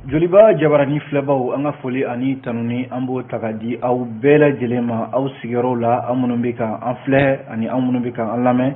Joliba jabarani filabaw an ka foli ani tanuni an b'o ta ka di aw bɛɛ lajɛlen ma aw sigiyɔrɔw la an minnu bɛ kan an filɛ ani an minnu bɛ kan an lamɛn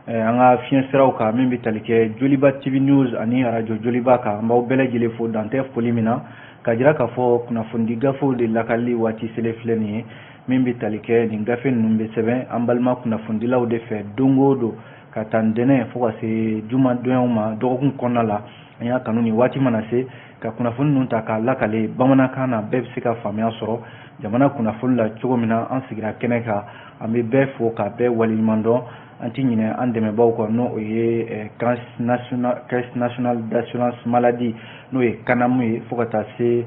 an ka fiɲɛ siraw kan min bɛ tali kɛ Joliba TV News ani radio Joliba kan an b'aw bɛɛ lajɛlen fo dan tɛ foli min na ka jira k'a fɔ kunnafoni gafew de lakalili waati sele filɛ nin ye min bɛ tali kɛ nin gafe ninnu bɛ sɛbɛn an balima kunnafonidilaw de fɛ don o don ka taa ntɛnɛn fo ka se jumadonyaw ma dɔgɔkun kɔnɔna la an y'a kanu nin waati mana se ka kunnafoni ninnu ta k'a lakale bamanankan na bɛɛ bɛ se ka faamuya sɔrɔ jamana kunnafoni la cogo min na an sigira kɛnɛ kan an bɛ bɛɛ fo ka bɛɛ waleɲuman dɔn an ti ɲinɛ an dɛmɛbaaw kɔ n'o ye caisse nationale d'assurance maladie n'o ye kanamu ye fo ka taa se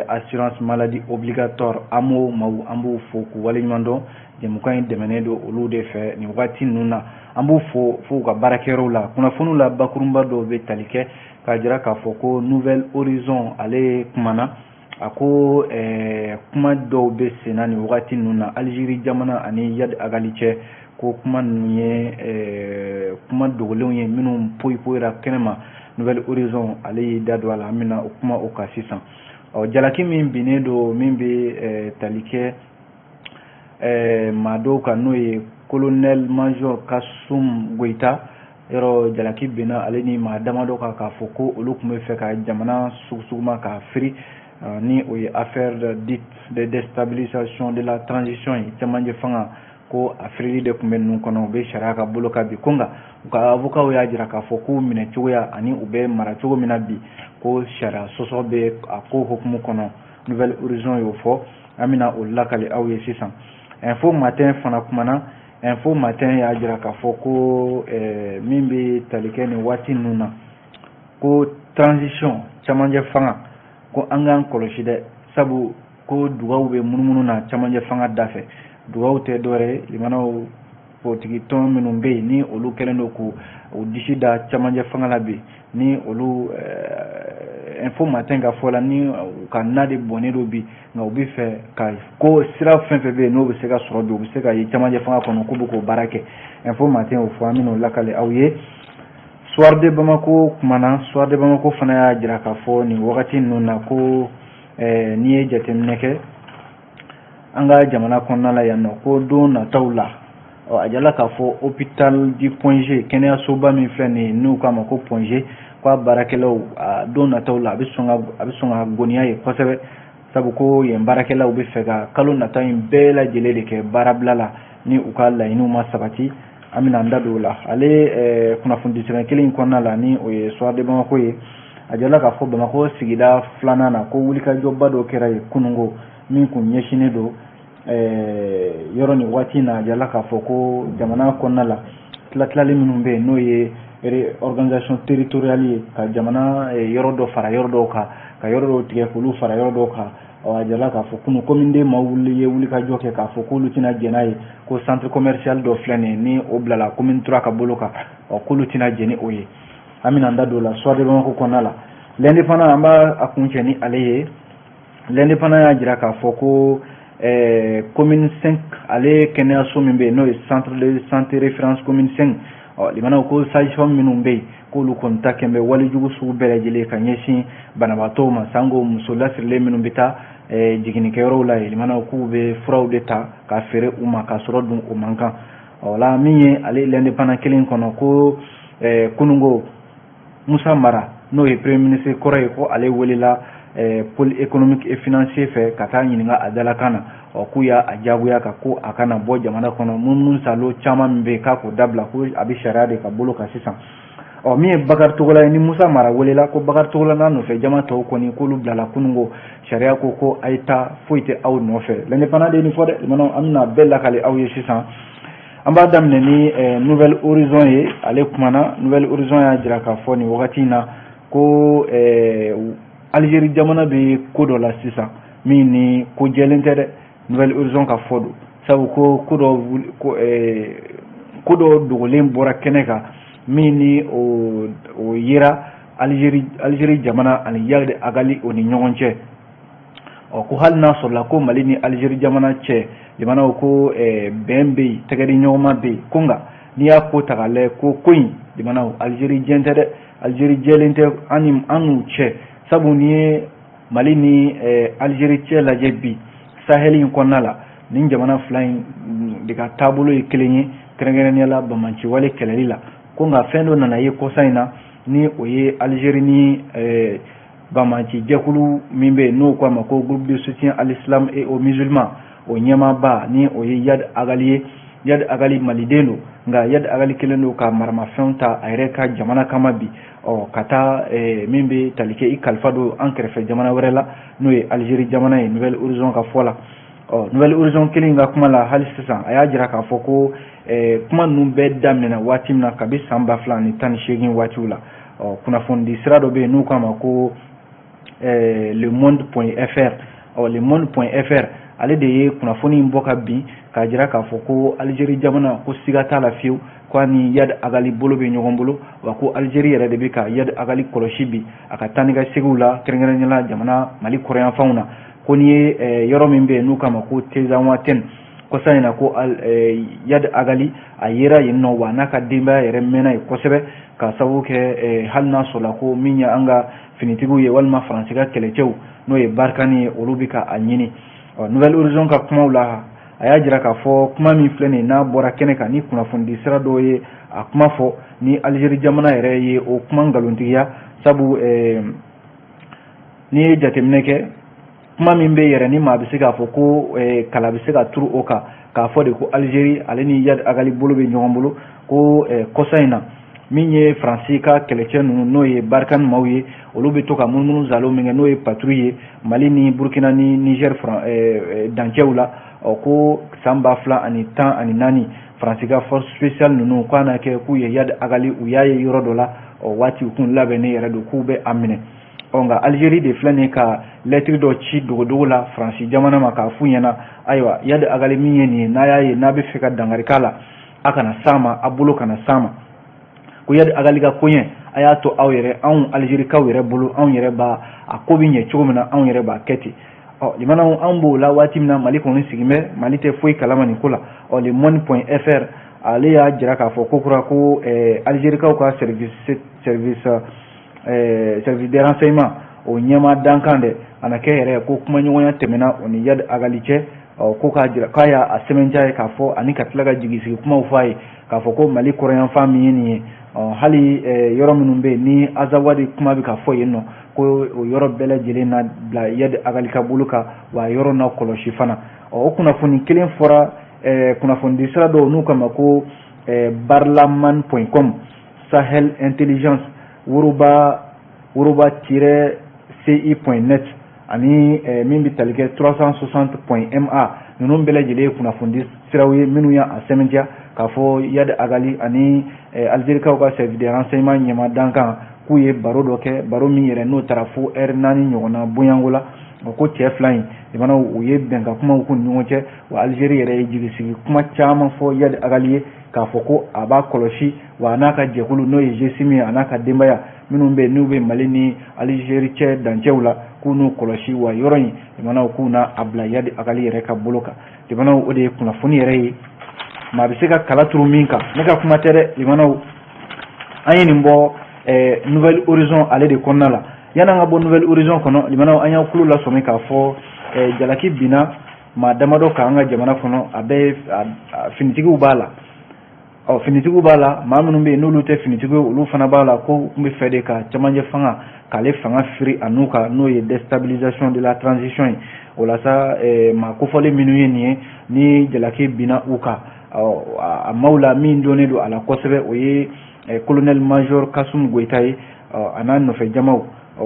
assurance maladie obligatoire AMO maaw an b'u fo k'u waleɲuman dɔn jɛmukan in dɛmɛnen don olu de fɛ nin wagati ninnu na an b'u fo u ka baarakɛyɔrɔw la kunnafoniw la bakurunba dɔw bɛ tali kɛ k'a jira k'a fɔ ko Nouvelle Horizon ale kumana a ko kuma dɔw bɛ senna nin wagati ninnu na Algérie jamana ani Yad Agali cɛ ko kuma ninnu ye kuma dogolenw ye minnu poyi-poyira kɛnɛma Nouvelle Horizon ale y'i da don a la an bɛna o kuma o kan sisan jalaki min binnen don min bɛ tali kɛ maa dɔw kan n'o ye colonel major Kasum Goita yɔrɔ jalaki benna ale ni maa damadɔ kan k'a fɔ ko olu tun bɛ fɛ ka jamana sugusuguma k'a firi ni o ye affaire dite de déstabilisation de la transition ye cɛmancɛ fanga ko a firili de tun bɛ ninnu kɔnɔ u bɛ sariya ka bolo kan bi ko nka u ka avocat y'a jira k'a fɔ k'u minɛ cogoya ani u bɛ mara cogo min na bi ko sariya sɔsɔ bɛ a ko hukumu kɔnɔ Nouvelle Horizon y'o fɔ an bɛna o lakale aw ye sisan Info Matin fana kumana Info Matin y'a jira k'a fɔ ko min bɛ tali kɛ nin waati ninnu na ko transition cɛmancɛ fanga ko an k'an kɔlɔsi dɛ sabu ko dugawu bɛ munumunu na cɛmancɛ fanga da fɛ dugawu tɛ dɔwɛrɛ ye limanaw politiki tɔn minnu bɛ yen ni olu kɛlen don k'u disi da cɛmancɛ fanga la bi ni olu Info Matin ka fɔ la ni u ka na de bɔnnen don bi nka u bɛ fɛ ka ko sira fɛn fɛn bɛ yen n'o bɛ se ka sɔrɔ bi u bɛ se ka ye cɛmancɛ fanga kɔnɔ k'u bɛ k'o baara kɛ Info Matin o fɔ an bɛ n'o lakale aw ye Soir de Bamako kumana Soir de Bamako fana y'a jira k'a fɔ nin wagati ninnu na ko n'i ye jateminɛ kɛ an ka jamana kɔnɔna la yan nɔ ko don nataw la a jala k'a fɔ hôpital du Point G kɛnɛyasoba min filɛ nin ye n'u k'a ma ko Point G k'a baarakɛlaw don nataw la a bɛ sɔn ka goniya ye kosɛbɛ sabu ko yen baarakɛlaw bɛ fɛ ka kalo nata in bɛɛ lajɛlen de kɛ baarabila la ni u ka laɲiniw ma sabati an bɛna an da don o la ale kunnafoni sɛbɛn kelen in kɔnɔna la ni o ye Soir de Bamako ye a jala k'a fɔ Bamako sigida filanan na ko wulikajɔba dɔ kɛra yen kunungo min kun ɲɛsinnen don yɔrɔ ni waati na a jala k'a fɔ ko jamana kɔnɔna la tilatilali minnu bɛ yen n'o ye organisation territoriale ye ka jamana yɔrɔ dɔ fara yɔrɔ dɔw kan ka yɔrɔ dɔw tigɛ k'olu fara yɔrɔ dɔw kan a jala k'a fɔ kunun komi den ma ye wulikajɔ kɛ k'a fɔ k'olu tɛna jɛn n'a ye ko centre commercial dɔ filɛ nin ye ni o bilala commune 3 ka bolo kan k'olu tɛna jɛn ni o ye an bɛna an da don o la Soir de Bamako kɔnɔna la l'Indépendant an b'a a kun cɛ ni ale ye l'Indépendant y'a jira k'a fɔ ko commune 5 ale kɛnɛyaso min bɛ yen n'o ye centre de santé référence commune 5 limanaw ko sage-femme minnu bɛ yen k'olu kɔni ta kɛn bɛ walijugu sugu bɛɛ lajɛlen ka ɲɛsin banabaatɔw ma sango muso lasirilen minnu bɛ taa jiginnikɛyɔrɔw la yen limanaw k'u bɛ furaw de ta ka feere u ma ka sɔrɔ dun o man kan la min ye ale l'Indépendant kelen kɔnɔ ko kunungo Musa Mara n'o ye premier ministre kɔrɔ ye ko ale welela pôle économique et financier fɛ ka taa ɲininka a dalakan na k'u y'a diyagoya kan ko a kana bɔ jamana kɔnɔ mun salo caman min bɛ yen k'a k'o dabila ko a bɛ sariya de ka bolo kan sisan min ye Bakari Togola ye ni Musa Mara welela ko Bakari Togola n'a nɔfɛ jama tɔw kɔni k'olu bilala kunungo sariya ko a ye taa foyi tɛ aw nɔfɛ l'Indépendant de nin fɔ dɛ limanaw an bɛna bɛɛ lakale aw ye sisan an b'a daminɛ ni Nouvelle Horizon ye ale kumana Nouvelle Horizon y'a jira k'a fɔ nin wagati in na ko Algérie jamana bɛ ko dɔ la sisan min ni ko jɛlen tɛ dɛ Nouvelle Horizon ka fɔ don sabu ko dɔ dogolen bɔra kɛnɛ kan min ni o yera Algérie jamana ani Yad Agali o ni ɲɔgɔn cɛ ko hali n'a sɔrɔla ko Mali ni Algérie jamana cɛ limanaw ko bɛn bɛ yen tɛgɛdi ɲɔgɔnma bɛ yen ko nka n'i y'a ko ta k'a lajɛ ko in limanaw Algérie jɛn tɛ dɛ Algérie jɛlen tɛ an n'u cɛ sabu n'i ye Mali ni Algérie cɛ lajɛ bi Sahel in kɔnɔna la nin jamana fila in de ka taabolo ye kelen ye kɛrɛnkɛrɛnnenya la Bamaci wale kɛlɛli la ko nka fɛn dɔ nana ye kɔsa in na ni o ye Algérie ni Bamaci jɛkulu min bɛ n'o ko a ma ko groupe de soutien à l'islam et aux musulmans o ɲɛmaaba ni o ye Yad Agali ye Yad Agali maliden don nka Yad Agali kelen don ka maramafɛnw ta a yɛrɛ ka jamana kama bi ka taa min bɛ tali kɛ i kalifa don an kɛrɛfɛ jamana wɛrɛ la n'o ye Algérie jamana ye Nouvelle Horizon ka fɔ la Nouvelle Horizon kelen ka kuma la hali sisan a y'a jira k'a fɔ ko kuma ninnu bɛɛ daminɛna waati min na kabi san 2018 waatiw la kunnafoni sira dɔ bɛ yen n'u k'a ma ko le monde.fr le monde.fr ale de ye kunnafoni in bɔ ka bin k'a jira k'a fɔ ko Algérie jamana ko siga t'a la fiyewu ko ni Yad Agali bolo bɛ ɲɔgɔn bolo wa ko Algérie yɛrɛ de bɛ ka Yad Agali kɔlɔsi bi a ka taa ni ka seginw la kɛrɛnkɛrɛnnenya la jamana Mali kɔrɔyanfanw na ko ni ye yɔrɔ min bɛ yen n'u k'a ma ko Tezawaten kɔsa in na ko Yad Agali a yera yen nɔ wa n'a ka denbaya yɛrɛ mɛnna yen kosɛbɛ ka sababu kɛ hali n'a sɔrɔla ko min ye an ka finitigiw ye walima Faransi ka kɛlɛcɛw n'o ye Barkani ye olu bɛ ka a ɲini Nouvelle Horizon ka kumaw la a y'a jira k'a fɔ kuma min filɛ nin n'a bɔra kɛnɛ kan ni kunnafoni sira dɔw ye a kuma fɔ ni Algérie jamana yɛrɛ ye o kuma nkalontigiya sabu n'i ye jateminɛ kɛ kuma min bɛ yɛrɛ ni maa bɛ se k'a fɔ ko kala bɛ se ka turu o kan k'a fɔ de ko Algérie ale ni Yad Agali bolo bɛ ɲɔgɔn bolo ko kɔsa in na min ye Faransi ka kɛlɛcɛ ninnu n'o ye Barkani maaw ye olu bɛ to ka munumunu zalo min kɛ n'o ye patrouille ye Mali ni Burkina ni Niger dancɛw la ko san 2014 Faransi ka force spéciale ninnu k'a na kɛ k'u ye Yad Agali u y'a ye yɔrɔ dɔ la waati u kun labɛnnen yɛrɛ don k'u bɛ a minɛ nka Algérie de filɛ nin ka lettre dɔ ci dogodogo la Faransi jamana ma k'a f'u ɲɛna ayiwa Yad Agali min ye nin ye n'a y'a ye n'a bɛ fɛ ka dankari k'a la a kana s'a ma a bolo kana s'a ma ko Yad Agali ka koɲɛ a y'a to aw yɛrɛ anw Algérikaw yɛrɛ bolo anw yɛrɛ b'a a ko bɛ ɲɛ cogo min na anw yɛrɛ b'a kɛ ten limanaw anw b'o la waati min na Mali kɔni sigin bɛ Mali tɛ foyi kalama nin ko la le monde.fr ale y'a jira k'a fɔ ko kura ko Algérikaw ka service de renseignement o ɲɛma dankan dɛ a na kɛ yɛrɛ ko kumaɲɔgɔnya tɛmɛna o ni Yad Agali cɛ ko k'a jira k'a y'a sɛbɛntiya ye k'a fɔ ani ka tila ka jigisigi kumaw fɔ a ye k'a fɔ ko Mali kɔrɔyanfan min ye nin ye hali yɔrɔ minnu bɛ yen ni Azawadi kuma bɛ ka fɔ yen nɔ ko o yɔrɔ bɛɛ lajɛlen na bila Yad Agali ka bolo kan wa yɔrɔ na kɔlɔsi fana o kunnafoni kelen fɔra kunnafoni sira dɔw n'u kama ko barlaman.com Sahel Intelligence woruba-ci.net ani min bɛ tali kɛ 360.ma ninnu bɛɛ lajɛlen ye kunnafoni siraw ye minnu y'a sɛbɛntiya k'a fɔ Yad Agali ani Algérikaw ka service de renseignement ɲɛma dankan k'u ye baro dɔ kɛ baro min yɛrɛ n'o taara fo heure 4 ɲɔgɔnna bonyanko la ko cɛ fila in jamana u ye bɛnkan kumaw k'u ni ɲɔgɔn cɛ wa Algérie yɛrɛ ye jigisigi kuma caman fɔ Yad Agali ye k'a fɔ ko a b'a kɔlɔsi wa a n'a ka jɛkulu n'o ye G6 a n'a ka denbaya minnu bɛ n'u bɛ Mali ni Algérie cɛ dancɛw la k'u n'u kɔlɔsi wa yɔrɔ in jamanaw k'u na a bila Yad Agali yɛrɛ ka bolo kan jamanaw o de ye kunnafoni yɛrɛ ye maa bɛ se ka kala turu min kan ne ka kuma tɛ dɛ jamanaw an ye nin bɔ Nouvelle Horizon ale de kɔnɔna la yan'an ka bɔ Nouvelle Horizon kɔnɔ jamanaw an y'a kulo lasɔmi k'a fɔ jalaki binna maa damadɔ k'an ka jamana kɔnɔ a bɛ finitigiw b'a la finitigiw b'a la maa minnu bɛ yen n'olu tɛ finitigiw olu fana b'a la ko kun bɛ fɛ de ka cɛmancɛ fanga k'ale fanga firi a n'u kan n'o ye déstabilisation de la transition ye o la sa maa kofɔlen minnu ye nin ye ni jalaki binna u kan a maaw la min donnen don a la kosɛbɛ o ye colonel major Kasum Goyita ye a n'a nɔfɛ jamaw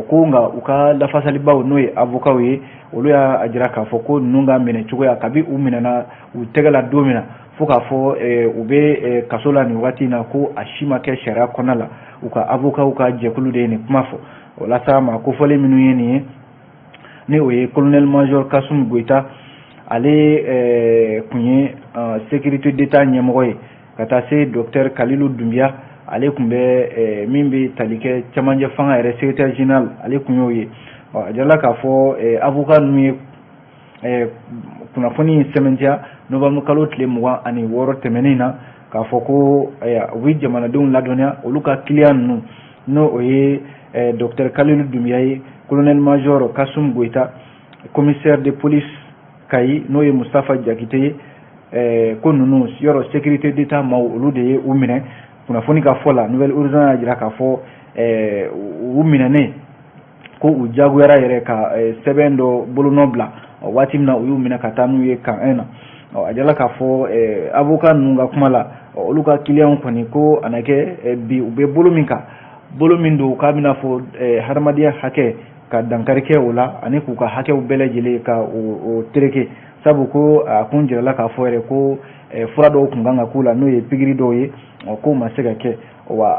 ko nka u ka lafasalibaw n'o ye avocat ye olu y'a jira k'a fɔ ko ninnu ka minɛ cogoya kabi u minɛna u tɛgɛ la don min na fo k'a fɔ u bɛ kaso la nin waati in na ko a si ma kɛ sariya kɔnɔna la u ka avocat ka jɛkulu de ye nin kuma fɔ o la sa maa kofɔlen minnu ye nin ye ni o ye colonel major Kasum Goyita ale kun ye sécurité d'état ɲɛmɔgɔ ye ka taa se docteur Kalilu Dunbiya ale kun bɛ min bɛ tali kɛ cɛmancɛ fanga yɛrɛ secrétaire général ale kun y'o ye a jirala k'a fɔ avocat ninnu ye kunnafoni in sɛbɛntiya novembre kalo tile 26 tɛmɛnen na k'a fɔ ko u bɛ jamanadenw ladɔnniya olu ka client ninnu n'o o ye docteur Kalilu Doumbia, colonel major Kassoum Goïta, commissaire de police Kayi n'o ye Mustafa Diakité ko ninnu yɔrɔ sécurité d'état ma olu de ye u minɛ kunnafoni ka fɔ la nouvelle urgence y'a jira k'a fɔ u minɛnen ko u jagoyara yɛrɛ ka sɛbɛn dɔ bolonɔ bila waati min na u y'u minɛ ka taa n'u ye kan 1 na a jala k'a fɔ avocat ninnu ka kuma la olu ka client kɔni ko a na kɛ bi u bɛ bolo min kan bolo min don k'a bɛna fɔ hadamadenya hakɛ ka dankari kɛ o la ani k'u ka hakɛw bɛɛ lajɛlen ka o tereke sabu ko a kun jirala k'a fɔ yɛrɛ ko fura dɔw kun kan ka k'u la n'o ye pikiri dɔw ye k'o ma se ka kɛ wa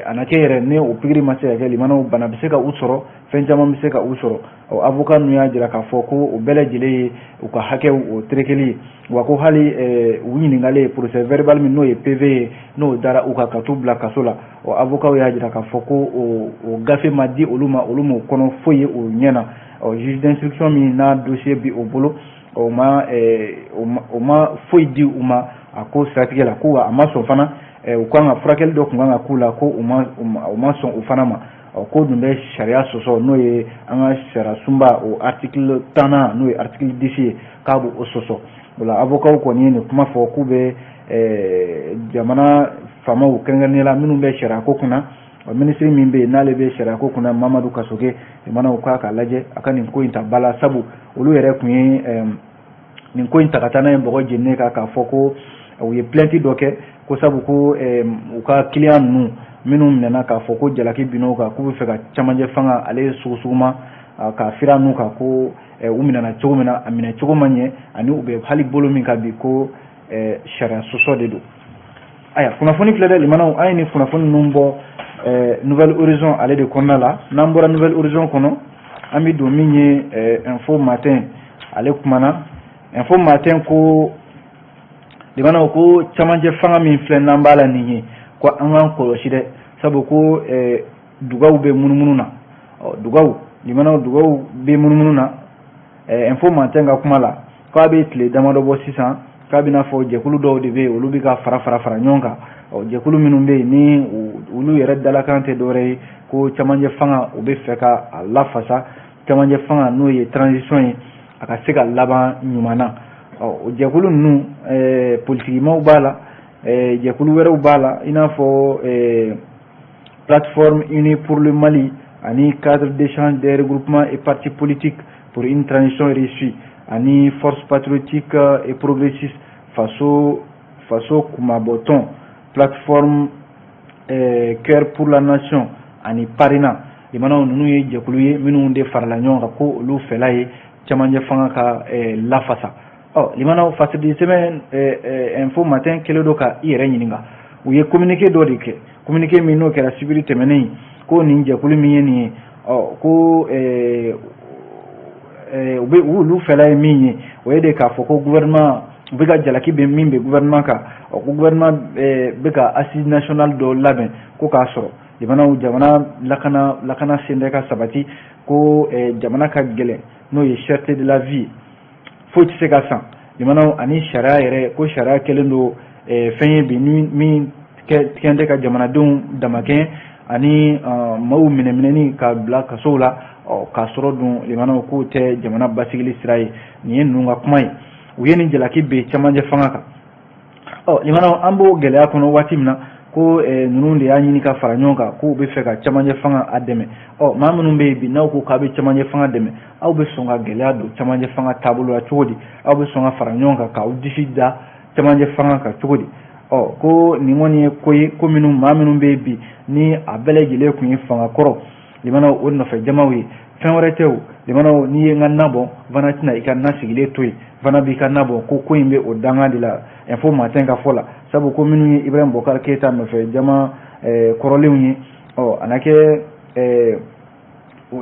a na kɛ yɛrɛ ni o pikiri ma se ka kɛ limanaw bana bɛ se ka u sɔrɔ fɛn caman bɛ se ka u sɔrɔ avocat ninnu y'a jira k'a fɔ ko o bɛɛ lajɛlen ye u ka hakɛw o terekeli wa ko hali u ɲininkali procès verbal min n'o ye PV ye n'o dara u ka t'u bila kaso la avocat y'a jira k'a fɔ ko o gafe ma di olu ma kɔnɔ foyi ye o ɲɛna juge d'instruction min n'a dossier bi o bolo o ma foyi di u ma a ko siratigɛ la ko a ma sɔn fana u kan ka furakɛli dɔ kun kan ka k'u la ko u ma sɔn o fana ma ko dun bɛ sariya sɔsɔ n'o ye an ka sariya sunba o article 10 n'o ye article 10 ye k'a b'o sɔsɔ o la avocat kɔni ye nin kuma fɔ k'u bɛ jamana faamaw kɛrɛnkɛrɛnnenya la minnu bɛ sariya ko kunna minisiri min bɛ yen n'ale bɛ sariya ko kunna Mamadu Kasoge jamanaw k'a ka lajɛ a ka nin ko in ta ba la sabu olu yɛrɛ kun ye nin ko in ta ka taa n'a ye mɔgɔ jeninen kan k'a fɔ ko u ye plainte dɔ kɛ ko sabu ko u ka client ninnu minnu minɛna k'a fɔ ko jalaki bin'o kan k'u bɛ fɛ ka camancɛ fanga ale ye sugusuguma ka fira n'u kan ko u minɛna cogo min na a minɛ cogo ma ɲɛ ani u bɛ hali bolo min ka bi ko sariya sɔsɔ de don aya kunnafoni filɛ dɛ limanaw an ye nin kunnafoni ninnu bɔ nouvelle horizon ale de kɔnɔna la n'an bɔra nouvelle horizon kɔnɔ an bɛ don min ye info matin ale kumana info matin ko limanaw ko camancɛ fanga min filɛ n'an b'a la nin ye ko an k'an kɔlɔsi dɛ sabu ko dugaw bɛ munumunu na dugaw limanaw dugaw bɛ munumunu na info matin ka kuma la k'a bɛ tile damadɔ bɔ sisan k'a bɛna fɔ jɛkulu dɔw de bɛ yen olu bɛ ka fara ɲɔgɔn kan jɛkulu minnu bɛ yen ni olu yɛrɛ dalakan tɛ dɔwɛrɛ ye ko camancɛ fanga u bɛ fɛ ka a lafasa camancɛ fanga n'o ye transition ye a ka se ka laban ɲuman na o jɛkulu ninnu politikimaw b'a la jɛkulu wɛrɛw b'a la i n'a fɔ plateforme unie pour le Mali ani cadre d'échange des regroupements et partis politiques pour une transition réussie ani force patriotique et progressiste faso Kumaboton plateforme cœur pour la nation ani Parina limanaw ninnu ye jɛkulu ye minnu de farala ɲɔgɔn kan ko olu fɛla ye camancɛ fanga ka lafasa limanaw fasidi semaine info matin kelen do ka i yɛrɛ ɲininka u ye communiqué dɔ de kɛ communiqué min n'o kɛra sibiri tɛmɛnen ko nin jɛkulu min ye nin ye ko olu fɛla ye min ye o ye de k'a fɔ ko gouvernement u bɛ ka jalaki bɛ min bɛ gouvernement kan ko gouvernement bɛ ka assise nationale dɔ labɛn ko k'a sɔrɔ jamana lakana sen bɛ ka sabati ko jamana ka gɛlɛn n'o ye cherté de la vie foyi tɛ se ka san limanaw ani sariya yɛrɛ ko sariya kɛlen don fɛn ye bi min tigɛ tɛ ka jamanadenw damakɛɲɛ ani maaw minɛni ka bila kasow la k'a sɔrɔ dun limanaw k'o tɛ jamana basigili sira ye nin ye ninnu ka kuma ye u ye nin jalaki bɛ camancɛ fanga kan limanaw an b'o gɛlɛya kɔnɔ waati min na ko ninnu de y'a ɲini ka fara ɲɔgɔn kan k'u bɛ fɛ ka camancɛ fanga a dɛmɛ maa minnu bɛ yen bi n'aw ko k'a bɛ camancɛ fanga dɛmɛ aw bɛ sɔn ka gɛlɛya don camancɛ fanga taabolo la cogo di aw bɛ sɔn ka fara ɲɔgɔn kan k'aw disi da camancɛ fanga kan cogo di ko nin kɔni ye ko ye ko maa minnu bɛ yen bi ni a bɛɛ lajɛlen tun ye fanga kɔrɔ limanaw o nɔfɛ jamaw ye fɛn wɛrɛ tɛ o limanaw n'i ye n ka nabɔ fana tɛna i ka na sigilen to yen fana b'i ka nabɔ ko in bɛ o danga de la info matin ka fɔ la sabu ko minnu ye Ibrahim Bokar Keita nɔfɛ jama kɔrɔlenw ye a na kɛ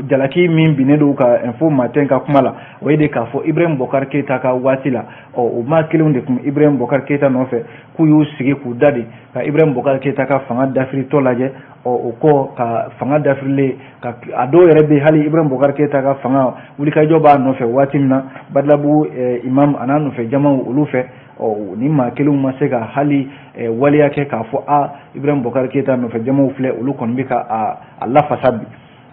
jalaki min binnen don ka info matin ka kuma la o ye de k'a fɔ Ibrahim Bokar Keita ka waati la o maa kelenw de tun Ibrahim Bokar Keita nɔfɛ k'u y'u sigi k'u da de ka Ibrahim Bokar Keita ka fanga dafiritɔ lajɛ o kɔ ka fanga dafirilen ka a dɔw yɛrɛ bɛ hali Ibrahim Bokar Keita ka fanga wulikajɔ b'a nɔfɛ waati min na Badalabugu imam a n'a nɔfɛ jamaw olu fɛ ni maa kelenw ma se ka hali waleya kɛ k'a fɔ Ibrahim Bokar Keita nɔfɛ jamaw filɛ olu kɔni bɛ ka a lafasa bi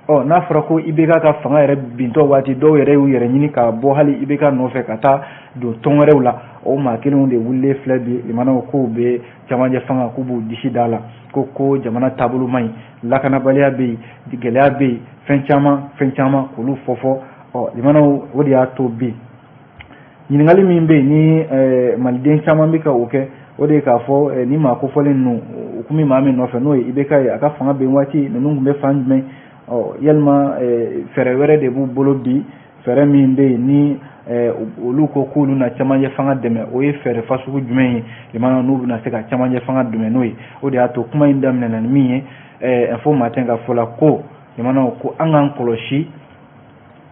n'a fɔra ko IBK ka fanga yɛrɛ bintɔ waati dɔw yɛrɛ y'u yɛrɛ ɲini ka bɔ hali IBK nɔfɛ ka taa don tɔn wɛrɛw la o maa kelenw de wulilen filɛ bi limanaw k'u bɛ cɛmancɛ fanga k'u b'u disi da la ko jamana taabolo man ɲi lakanabaliya bɛ yen gɛlɛya bɛ yen fɛn caman k'olu fɔ limanaw o de y'a to bi ɲininkali min bɛ yen ni maliden caman bɛ ka o kɛ o de ye k'a fɔ ni maa kofɔlen ninnu u kun bɛ maa min nɔfɛ n'o ye IBK ye a ka fanga bɛn waati ninnu tun bɛ fan jumɛn yalima fɛɛrɛ wɛrɛ de b'u bolo bi fɛɛrɛ min bɛ yen ni olu ko k'olu na cɛmancɛ fanga dɛmɛ o ye fɛɛrɛ fasugu jumɛn ye limanaw n'u bɛna se ka cɛmancɛ fanga dɛmɛ n'o ye o de y'a to kuma in daminɛna ni min ye info matin ka fɔ la ko limanaw ko an k'an kɔlɔsi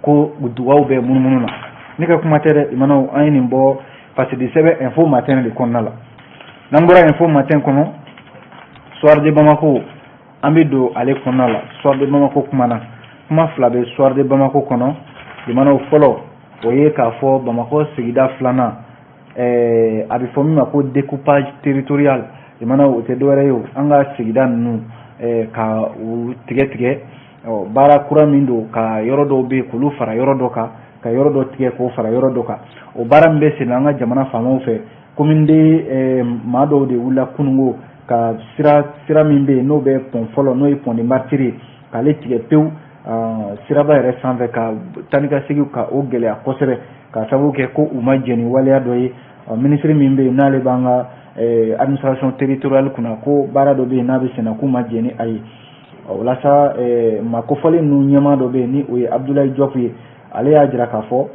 ko dugawu bɛ munumunu na ne ka kuma tɛ dɛ limanaw an ye nin bɔ parce que sɛbɛn info matin de kɔnɔna la n'an bɔra info matin kɔnɔ soir de Bamako an bɛ don ale kɔnɔna la soir de Bamako kuma fila bɛ soir de Bamako kɔnɔ limanaw fɔlɔ o ye k'a fɔ Bamako sigida filanan a bɛ fɔ min ma ko découpage territorial limanaw o tɛ dɔwɛrɛ ye o an ka sigida ninnu ka u tigɛ baara kura min don ka yɔrɔ dɔw bɛ yen k'olu fara yɔrɔ dɔ kan ka yɔrɔ dɔ tigɛ k'o fara yɔrɔ dɔ kan o baara min bɛ sen na an ka jamana faamaw fɛ komi de maa dɔw de wulila kunungo ka sira min bɛ yen n'o bɛ pont fɔlɔ n'o ye pont de martyrs k'ale tigɛ pewu siraba yɛrɛ sanfɛ ka tani ka segin ka o gɛlɛya kosɛbɛ ka sababu kɛ ko u ma jɛn ni waleya dɔ ye minisiri min bɛ yen n'ale b'an ka administration territoriale kunna ko baara dɔ bɛ yen n'a bɛ senna k'u ma jɛn ni a ye walasa maa kofɔlen ninnu ɲɛmaa dɔ bɛ yen ni o ye Abdoulaye Diop ye ale y'a jira k'a fɔ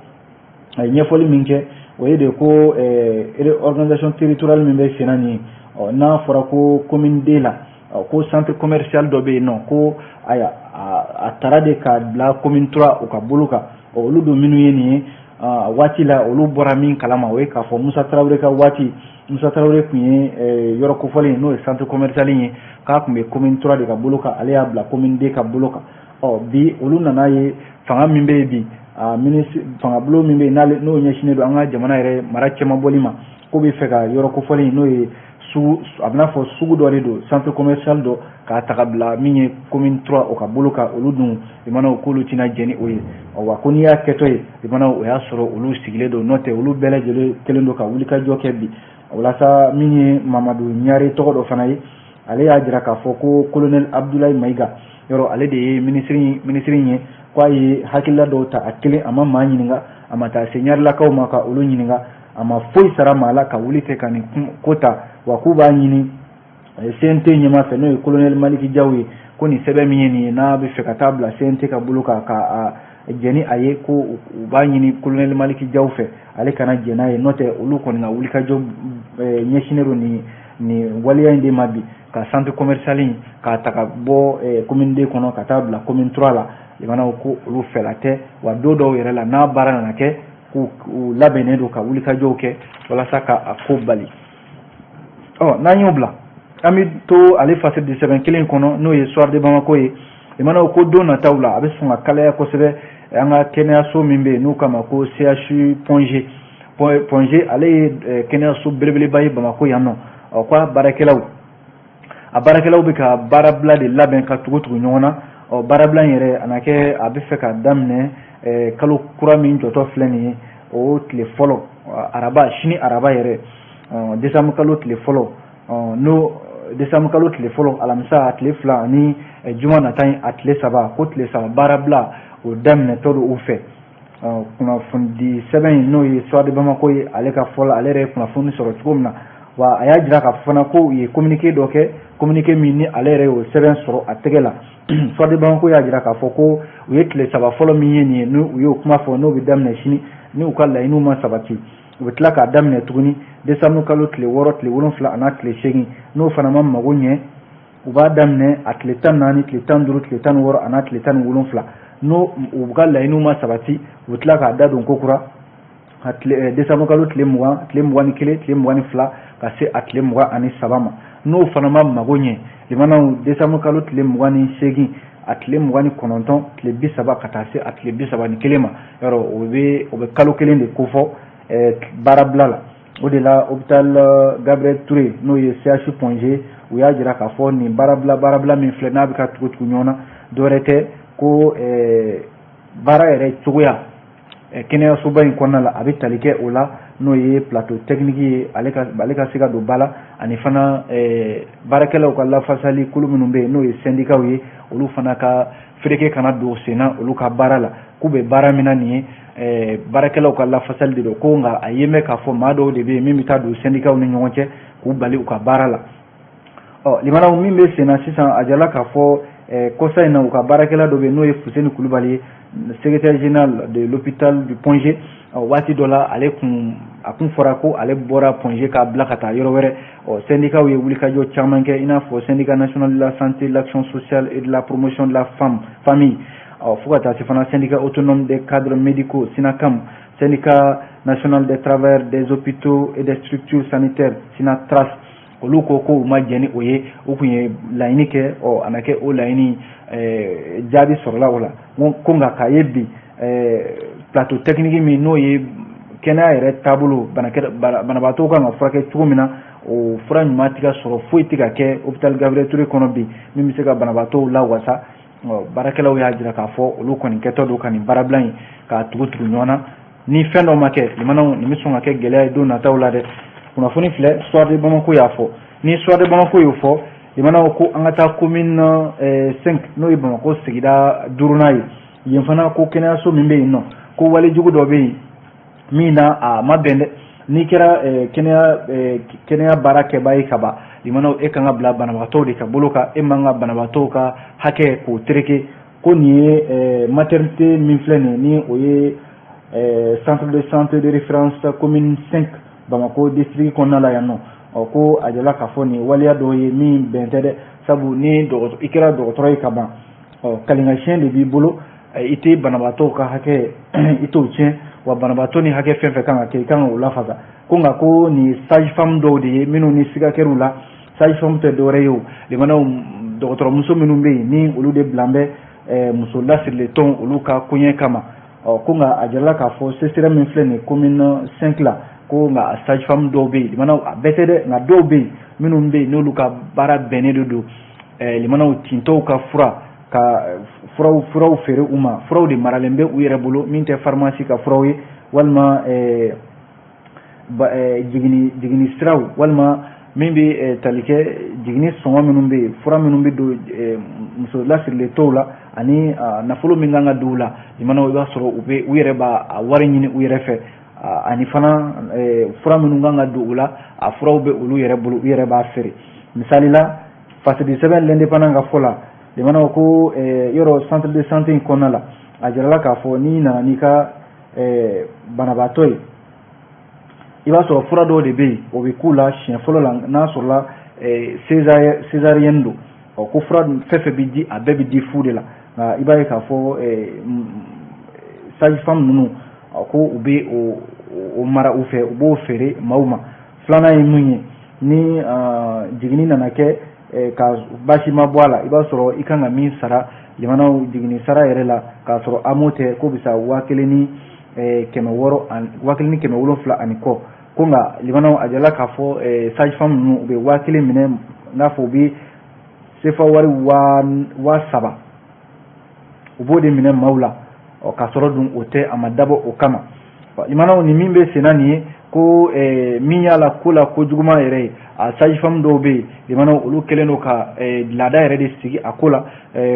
a ye ɲɛfɔli min kɛ o ye de ko organisation territoriale min bɛ senna nin n'a fɔra ko commune D la ko centre commercial dɔ bɛ yen nɔ ko a taara de ka bila commune 3 u ka bolo kan olu don minnu ye nin ye waati la olu bɔra min kalama o ye k'a fɔ Musa Tarawele ka waati Musa Tarawele tun ye yɔrɔ kofɔlen n'o ye centre commercial ye k'a tun bɛ commune 3 de ka bolo kan ale y'a bila commune D ka bolo kan bi olu nana ye fanga min bɛ yen bi fanga bolo min bɛ yen n'o ɲɛsinnen don an ka jamana yɛrɛ mara cɛman bɔli ma ko bɛ fɛ ka yɔrɔ kofɔlen n'o ye a bɛna fɔ sugu dɔ de don centre commercial dɔ k'a ta ka bila min ye commune 3 o ka bolo kan olu dun limanaw k'olu tɛna jɛn ni o ye wa ko n'i y'a kɛtɔ ye limanaw o y'a sɔrɔ olu sigilen don n'o tɛ olu bɛɛ lajɛlen kɛlen don ka wulikajɔ kɛ bi walasa min ye Mamadu Ɲare tɔgɔ dɔ fana ye ale y'a jira k'a fɔ ko colonel Abdoulaye Mayiga yɔrɔ ale de ye minisiri ye k'a ye hakilila dɔw ta a kelen a ma maa ɲininka a ma taa se ɲarilakaw ma ka olu ɲininka a ma foyi sara maa la ka wuli kɛ ka nin ko ta wa k'u b'a ɲini CNT ɲɛmaa fɛ n'o ye colonel Maliki Diaw ye ko nin sɛbɛn min ye nin ye n'a bɛ fɛ ka taa bila CNT ka bolo kan ka jɛni a ye ko u b'a ɲini colonel Maliki Diaw fɛ ale kana jɛn n'a ye n'o tɛ olu kɔni ka wulikajɔ ɲɛsinnen don nin waleya in de ma bi ka centre commercial in k'a ta ka bɔ commune D kɔnɔ ka taa bila commune 3 la limanaw ko olu fɛla tɛ wa don dɔw yɛrɛ la n'a baara nana kɛ k'u labɛnnen don ka wulikajɔw kɛ walasa ka a ko bali n'an y'o bila an bɛ to ale fasɛdi sɛbɛn kelen kɔnɔ n'o ye soir de Bamako ye limanaw ko don nataw la a bɛ sɔn ka kalaya kosɛbɛ an ka kɛnɛyaso min bɛ yen n'u kama ko CHU Point G ale ye kɛnɛyaso belebeleba ye Bamako yan nɔ ko a baarakɛlaw bɛ ka baarabila de labɛn ka tugu ɲɔgɔn na baarabila in yɛrɛ a na kɛ a bɛ fɛ ka daminɛ kalo kura min jɔtɔ filɛ nin ye o tile fɔlɔ sini araba yɛrɛ décembre kalo tile fɔlɔ décembre kalo tile fɔlɔ alamisa a tile 2 ani juma nata a tile 3 ko tile 3 baarabila o daminɛtɔ do u fɛ kunnafoni sɛbɛn in n'o ye soir de Bamako ye ale ka fɔlɔ ale yɛrɛ ye kunnafoni sɔrɔ cogo min na wa a y'a jira k'a fana ko u ye communiqué dɔ kɛ communiqué min ni ale yɛrɛ y'o sɛbɛn sɔrɔ a tɛgɛ la soir de Bamako y'a jira k'a fɔ ko u ye tile 3 fɔlɔ min ye nin ye n'u y'o kuma fɔ n'o bɛ daminɛ sini ni u ka laɲiniw ma sabati u bɛ tila k'a daminɛ tuguni décembre kalo tile 6 tile 7 a n'a tile 8 n'o fana ma mago ɲɛ u b'a daminɛ a tile 14 tile 15 tile 16 a n'a tile 17 no u ka laɲiniw ma sabati u bɛ tila k'a da don ko kura décembre kalo tile 20 tile 21 tile 22 ka se a tile 23 ma n'o fana ma mago ɲɛ limanaw décembre kalo tile 28 a tile 29 tile 30 ka taa se a tile 31 ma yɔrɔ o bɛ kalo kelen de kofɔ baarabila la o de la hôpital Gabriel Touré n'o ye CHU Ponge u y'a jira k'a fɔ nin baarabila min filɛ n'a bɛ ka tugu ɲɔgɔn na dɔwɛrɛ tɛ ko baara yɛrɛ cogoya kɛnɛyasoba in kɔnɔna la a bɛ tali kɛ o la n'o ye plateau technique ye ale ka se ka don ba la ani fana baarakɛlaw ka lafasali kulu minnu bɛ yen n'o ye syndicat ye olu fana ka fereke kana don sen na olu ka baara la k'u bɛ baara min na nin ye baarakɛlaw ka lafasali de don ko nka a ye mɛn k'a fɔ maa dɔw de bɛ yen min bɛ taa don syndicat ni ɲɔgɔn cɛ k'u bali u ka baara la limanaw min bɛ sen na sisan a jala k'a fɔ kɔsa in na u ka baarakɛla dɔ bɛ yen n'o ye Fuseni Kulubali ye secrétaire général de l'hôpital du Ponge waati dɔ la a kun fɔra ko ale bɔra Ponge k'a bila ka taa yɔrɔ wɛrɛ syndicat ye wulikajɔ caman kɛ i n'a fɔ syndicat national de la santé, l'action sociale et de la promotion de la famille fo ka taa se fana syndicat autonome des cadres médicaux SYNACAM, syndicat national des travailleurs des hôpitaux et des structures sanitaires SYNATRAS olu ko u ma jɛn ni o ye u kun ye laɲini kɛ a na kɛ o laɲini jaabi sɔrɔla o la ko nka k'a ye bi plateau technique min n'o ye kɛnɛya yɛrɛ taabolo banabaatɔw kan ka furakɛ cogo min na o fura ɲuman tɛ ka sɔrɔ foyi tɛ ka kɛ hôpital Gabriel Touré kɔnɔ bi min bɛ se ka banabaatɔw lawasa baarakɛlaw y'a jira k'a fɔ olu kɔni kɛtɔ don ka nin baarabila in k'a tugu ɲɔgɔn na ni fɛn dɔ ma kɛ limanaw nin bɛ sɔn ka kɛ gɛlɛya ye don nataw la dɛ kunnafoni filɛ Soir de Bamako y'a fɔ ni Soir de Bamako y'o fɔ limanaw ko an ka taa commune 5 n'o ye Bamako sigida 5nan ye yen fana ko kɛnɛyaso min bɛ yen nɔ ko walejugu dɔ bɛ yen min na a ma bɛn dɛ n'i kɛra kɛnɛya baara kɛbaa ye ka ban limanaw e kan ka bila banabaatɔw de ka bolo kan e man ka banabaatɔw ka hakɛ k'o tereke ko nin ye maternité min filɛ nin ni o ye centre de santé de référence commune 5 Bamako district kɔnɔna la yan nɔ ko a jala k'a fɔ nin waleya dɔw ye min bɛn tɛ dɛ sabu ni i kɛra dɔgɔtɔrɔ ye ka ban kalinkasiyɛn de b'i bolo i tɛ banabaatɔw ka hakɛ i t'o tiɲɛ wa banabaatɔ ni hakɛ fɛn fɛn kan ka kɛ i kan ka o lafasa ko nka ko nin sage femme dɔw de ye minnu ni siga kɛr'u la sage femme tɛ dɔwɛrɛ ye o limanaw dɔgɔtɔrɔmuso minnu bɛ yen ni olu de bilan bɛ muso lasirilen tɔn olu ka koɲɛ kama ko nka a jala k'a fɔ CCRM min filɛ nin commune 5 la ko nka sage femme dɔw bɛ yen limanaw a bɛɛ tɛ dɛ nka dɔw bɛ yen minnu bɛ yen n'olu ka baara bɛnnen de don limanaw tintɔw ka fura ka furaw feere u ma furaw de maralen bɛ u yɛrɛ bolo min tɛ pharmacie ka furaw ye walima jigini siraw walima min bɛ tali kɛ jigini sɔngɔ minnu bɛ yen fura minnu bɛ don muso lasirilen tɔw la ani nafolo min kan ka don u la limanaw i b'a sɔrɔ u yɛrɛ b'a wari ɲini u yɛrɛ fɛ ani fana fura minnu kan ka don u la a furaw bɛ olu yɛrɛ bolo u yɛrɛ b'a feere misali la fasidi sɛbɛn l'indépendant ka fɔ la limanaw ko yɔrɔ centre de santé in kɔnɔna la a jirala k'a fɔ n'i nana n'i ka banabaatɔ ye i b'a sɔrɔ fura dɔw de bɛ yen o bɛ k'u la siɲɛ fɔlɔ la n'a sɔrɔla césarienne don ko fura fɛn fɛn bɛ di a bɛɛ bɛ di fu de la nka i b'a ye k'a fɔ sage femme ninnu ko u bɛ o mara u fɛ u b'o feere maaw ma filanan ye mun ye ni jigini nana kɛ ka basi ma bɔ a la i b'a sɔrɔ i kan ka min sara limanaw jigini sara yɛrɛ la k'a sɔrɔ amo tɛ ko bisa 1,600 ani kɔ ko nka limanaw a jala k'a fɔ sage femme ninnu u bɛ 1,000 minɛ n'a fɔ u bɛ sefa wari 7,000 u b'o de minɛ maaw la k'a sɔrɔ dun o tɛ a ma dabɔ o kama limanaw ni min bɛ senna nin ye ko min y'a la ko la ko juguman yɛrɛ ye a sage femme dɔw bɛ yen limanaw olu kɛlen don ka laada yɛrɛ de sigi a ko la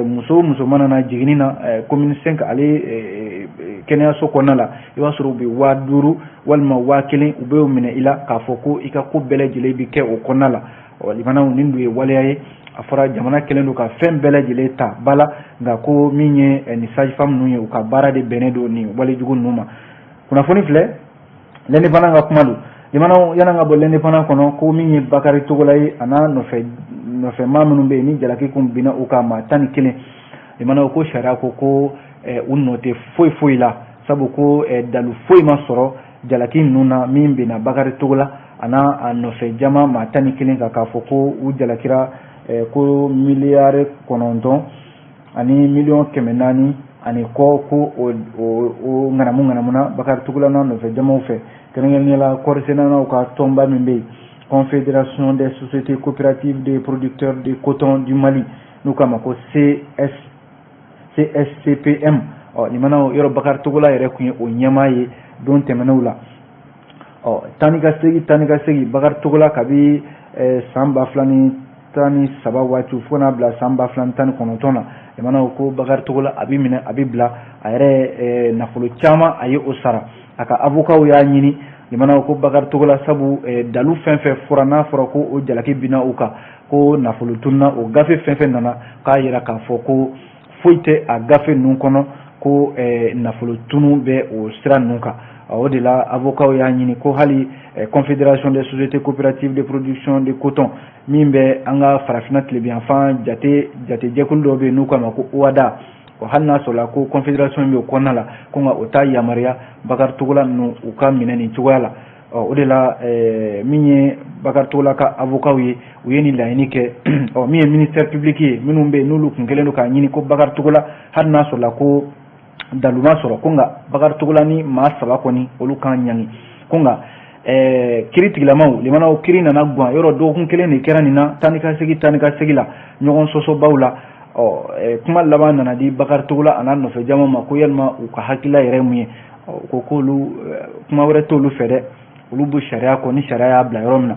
muso o muso mana na jiginni na commune 5 ale kɛnɛyaso kɔnɔna la i b'a sɔrɔ u bɛ 5,000 walima 1,000 u b'o minɛ i la k'a fɔ ko i ka ko bɛɛ lajɛlen bɛ kɛ o kɔnɔna la limanaw nin dun ye waleya ye a fɔra jamana kɛlen don ka fɛn bɛɛ lajɛlen ta ba la nka ko min ye ni sage femme ninnu ye u ka baara de bɛnnen don nin walejugu ninnu ma kunnafoni filɛ l'indépendant ka kuma don limanaw yan'an ka bɔ l'indépendant kɔnɔ ko min ye Bakari Togola ye a n'a nɔfɛmaa minnu bɛ yen ni jalaki kun binna u kan maa 11 limanaw ko sariya ko u nɔ tɛ foyi foyi la sabu ko dalu foyi ma sɔrɔ jalaki ninnu na min bɛna Bakari Togo la a n'a nɔfɛ jama maa 11 kan k'a fɔ ko u jalakira ko miliyari 9 ani miliyɔn 400 ani kɔ ko o ŋanamu na Bakari Togo la n'a nɔfɛ jamaw fɛ kɛrɛnkɛrɛnnenya la kɔɔri sɛnɛlaw ka tɔnba min bɛ yen Confédération des sociétés coopératives des producteurs de coton du Mali n'u k'a ma ko CSCPM nin mana yɔrɔ Bakari Togo la yɛrɛ tun ye o ɲɛmaa ye don tɛmɛnenw la taa ni ka segin Bakari Togo la kabi san 2013 waati fo n'a bila san 2019 na nin mana ko Bakari Togo la a bɛ minɛ a bɛ bila a yɛrɛ nafolo caman a ye o sara a ka avocat y'a ɲini nin mana ko Bakari Togo la sabu dalu fɛn fɛn fɔra n'a fɔra ko o jalaki binna u kan ko nafolo tunna o gafe fɛn fɛn nana k'a yira k'a fɔ ko foyi tɛ a gafe ninnu kɔnɔ ko nafolo tunu bɛ o sira ninnu kan o de la avocat y'a ɲini ko hali Confédération des sociétés coopératives de production de coton min bɛ an ka farafinna tilebiyanfan jatejɛkulu dɔ bɛ yen n'u k'a ma ko OHADA hali n'a sɔrɔla ko confédération bɛ o kɔnɔna la ko nka o t'a yamaruya Bakari Togo la ninnu u ka minɛ nin cogoya la o de la min ye Bakari Togo la ka avocat ye u ye nin laɲini kɛ min ye ministère public ye minnu bɛ yen n'olu kun kɛlen don k'a ɲini ko Bakari Togo la hali n'a sɔrɔla ko dalu ma sɔrɔ ko nka Bakari Togo la ni maa 3 kɔni olu kan ɲangi ko nka kiri tigilamaw limanaw kiri nana guwan yɔrɔ dɔgɔkun kelen de kɛra nin na tan ni ka segi la ɲɔgɔn sɔsɔbaw la kuma laban nana di Bakari Togo la a n'a nɔfɛ jama ma ko yalima u ka hakilila yɛrɛ mun ye ko k'olu kuma wɛrɛ t'olu fɛ dɛ olu bɛ sariya kɔ ni sariya y'a bila yɔrɔ min na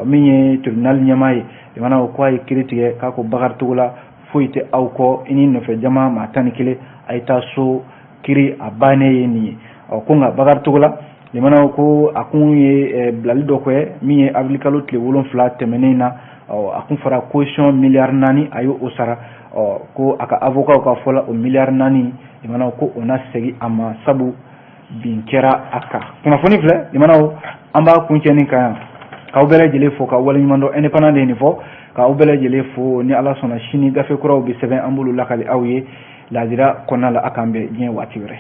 min ye tribunal ɲɛmaa ye limanaw ko a ye kiri tigɛ k'a ko Bakari Togo la foyi tɛ aw kɔ i ni nɔfɛ jama maa 11 a ye taa so kiri a bannen ye nin ye ko nka Bakari Togo la limanaw ko a kun ye bilali dɔ kɛ min ye avril kalo tile 7 tɛmɛnen na a kun fara caution miliyari 4 a y'o sara ko a ka avocat ka fɔla o miliyari 4 limanaw ko o na segin a ma sabu bin kɛra a kan kunnafoni filɛ limanaw an b'a kuncɛ nin kan yan k'aw bɛɛ lajɛlen fo ka waleɲuman dɔn indépendant de nin fɔ k'aw bɛɛ lajɛlen fo ni Ala sɔnna sini gafe kuraw bɛ sɛbɛn an b'olu lakali aw ye laadira kɔnɔna la a k'an bɛn diɲɛ waati wɛrɛ